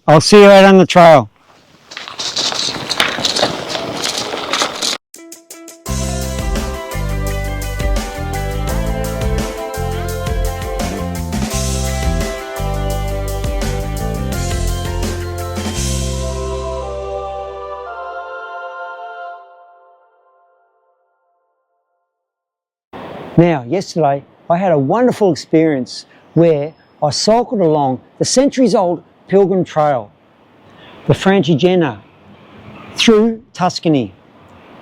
I'll see you out on the trail. Now, yesterday I had a wonderful experience where I cycled along the centuries-old pilgrim trail, the Francigena, through Tuscany.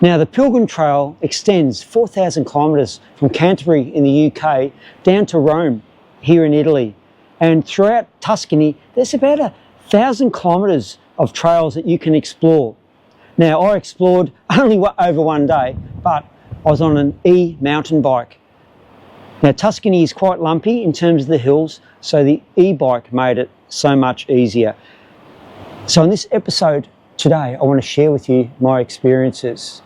Now, the pilgrim trail extends 4,000 kilometres from Canterbury in the UK down to Rome here in Italy. And throughout Tuscany, there's about 1,000 kilometres of trails that you can explore. Now, I explored only over one day, but I was on an e-mountain bike. Now, Tuscany is quite lumpy in terms of the hills, so the e-bike made it so much easier. So in this episode today, I want to share with you my experiences.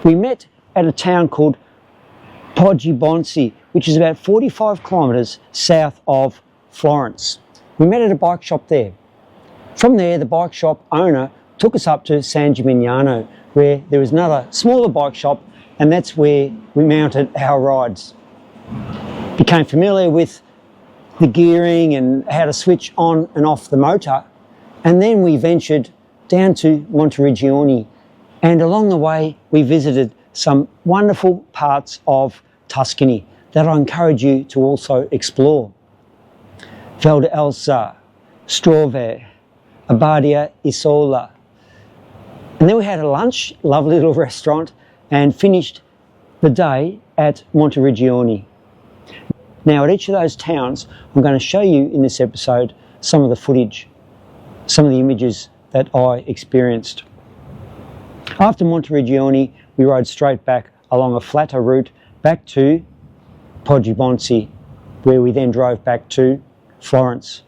We met at a town called Poggibonsi, which is about 45 kilometres south of Florence. We met at a bike shop there. From there, the bike shop owner took us up to San Gimignano, where there was another smaller bike shop, and that's where we mounted our rides. Became familiar with the gearing and how to switch on and off the motor, and then we ventured down to Monterriggioni, and along the way we visited some wonderful parts of Tuscany that I encourage you to also explore. Val d'Orso, Strove, Bar Dell'Orso. And then we had a lunch, lovely little restaurant, and finished the day at Monterriggioni. Now, at each of those towns, I'm going to show you in this episode some of the footage, some of the images that I experienced. After Monterriggioni, we rode straight back along a flatter route back to Poggibonsi, where we then drove back to Florence.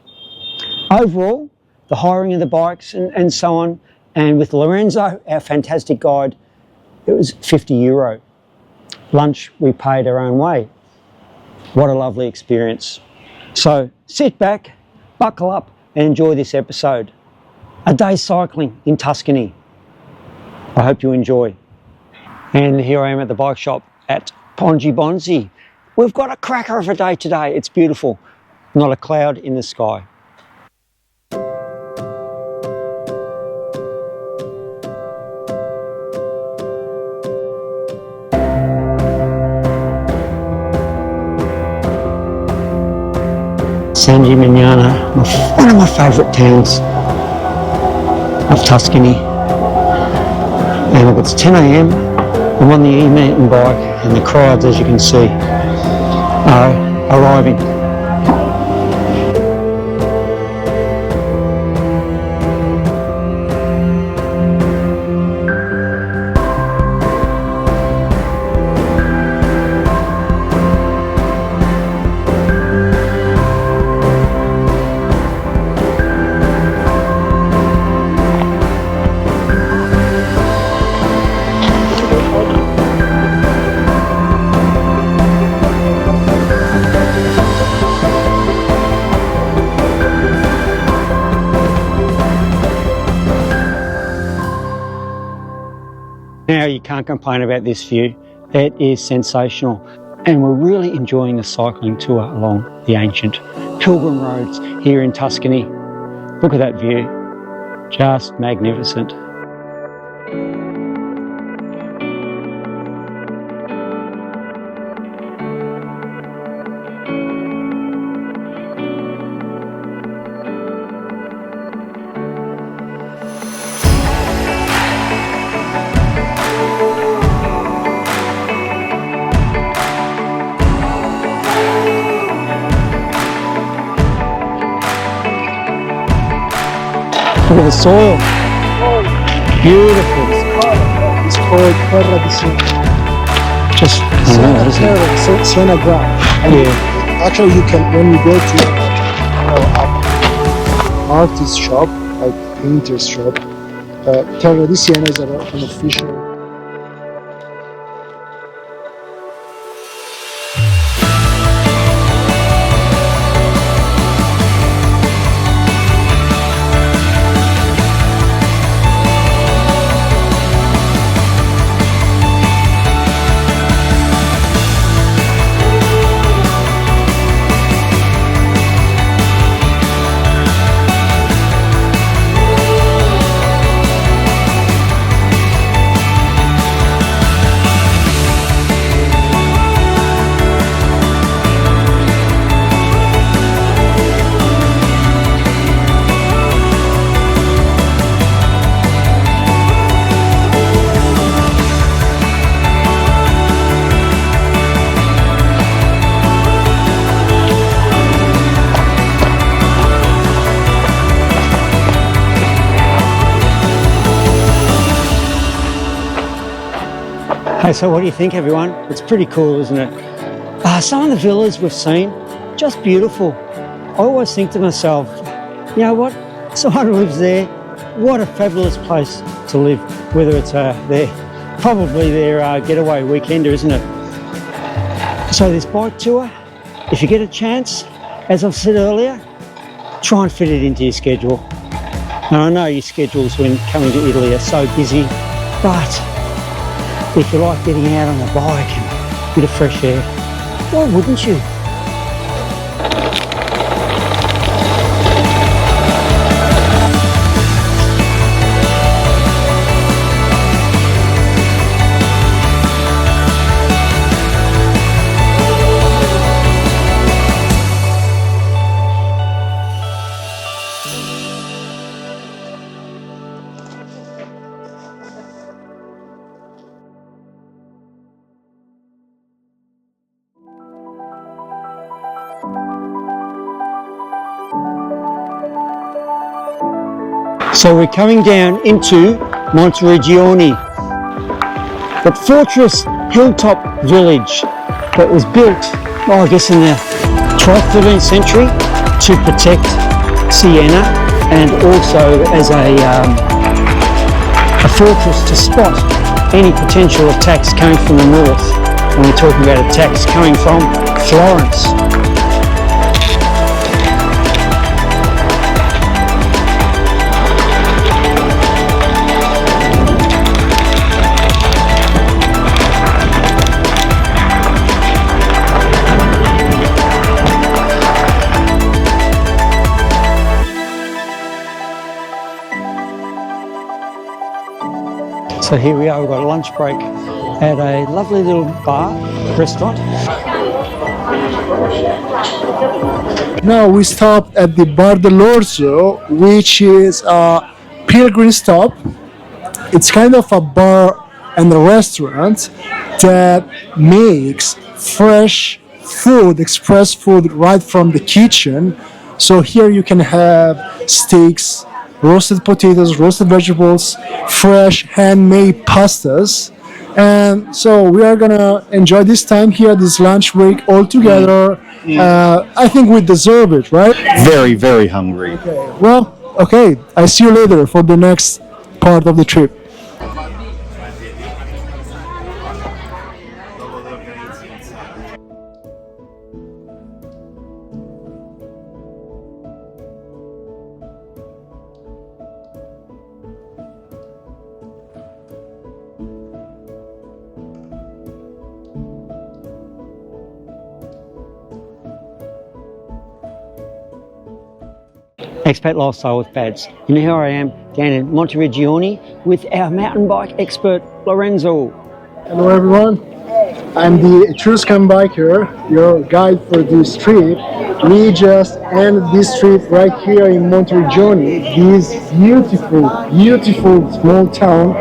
Overall, the hiring of the bikes and so on, and with Lorenzo, our fantastic guide, it was €50. Lunch, we paid our own way. What a lovely experience. So sit back, buckle up and enjoy this episode. A day cycling in Tuscany. I hope you enjoy. And here I am at the bike shop at Poggibonsi. We've got a cracker of a day today. It's beautiful. Not a cloud in the sky. San Gimignano, one of my favourite towns of Tuscany. And look, it's 10 AM, I'm on the e-mountain bike and the crowds, as you can see, are arriving. Now you can't complain about this view. It is sensational, and we're really enjoying the cycling tour along the ancient pilgrim roads here in Tuscany. Look at that view, just magnificent. Look at the soil. Beautiful. It's called terra di siena. Just, I know that, isn't it? Siena ground. Yeah. Actually, you can, when you go to an artist shop, like painter's shop, terra di siena is an official. Hey, so what do you think, everyone? It's pretty cool, isn't it? Some of the villas we've seen, just beautiful. I always think to myself, you know what? Someone who lives there, what a fabulous place to live. Whether it's probably their getaway weekender, isn't it? So this bike tour, if you get a chance, as I've said earlier, try and fit it into your schedule. And I know your schedules when coming to Italy are so busy, but if you like getting out on a bike and a bit of fresh air, why wouldn't you? So we're coming down into Monterriggioni, that fortress hilltop village that was built, I guess in the 12th, 13th century to protect Siena, and also as a fortress to spot any potential attacks coming from the north, when we're talking about attacks coming from Florence. So here we are, we've got a lunch break at a lovely little bar, restaurant. Now we stopped at the Bar Dell'Orso, which is a pilgrim stop. It's kind of a bar and a restaurant that makes fresh food, express food right from the kitchen. So here you can have steaks, roasted potatoes, roasted vegetables, fresh handmade pastas. And so we are gonna enjoy this time here, this lunch break all together. I think we deserve it, right? Very, very hungry. Okay. Well, okay. I see you later for the next part of the trip. Expat Lifestyle with Bads. And here I am down in Monterriggioni with our mountain bike expert, Lorenzo. Hello everyone. I'm the Etruscan biker, your guide for this trip. We just ended this trip right here in Monterriggioni, this beautiful, beautiful small town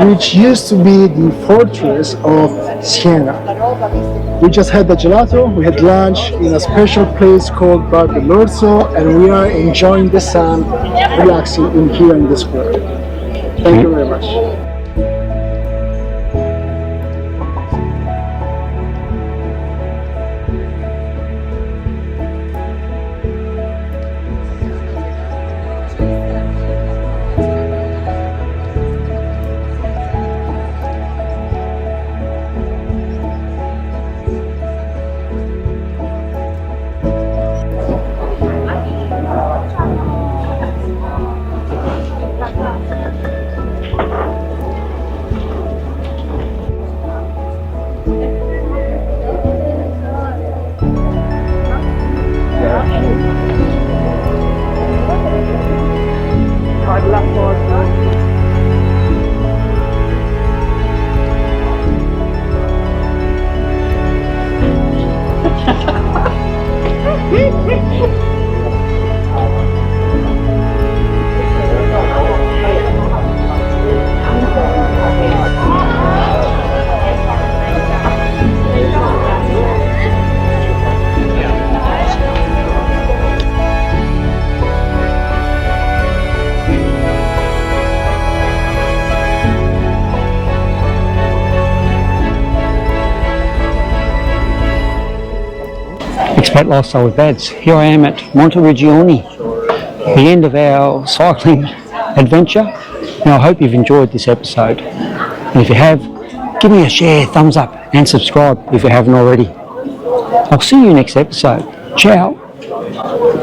which used to be the fortress of Siena. We just had the gelato, we had lunch in a special place called Bar Dell'Orso, and we are enjoying the sun, relaxing in here in the square. Thank you very much. Expat Lifestyle with Bads. Here I am at Monterriggioni, the end of our cycling adventure. Now I hope you've enjoyed this episode, and if you have, give me a share, thumbs up and subscribe if you haven't already. I'll see you next episode. Ciao.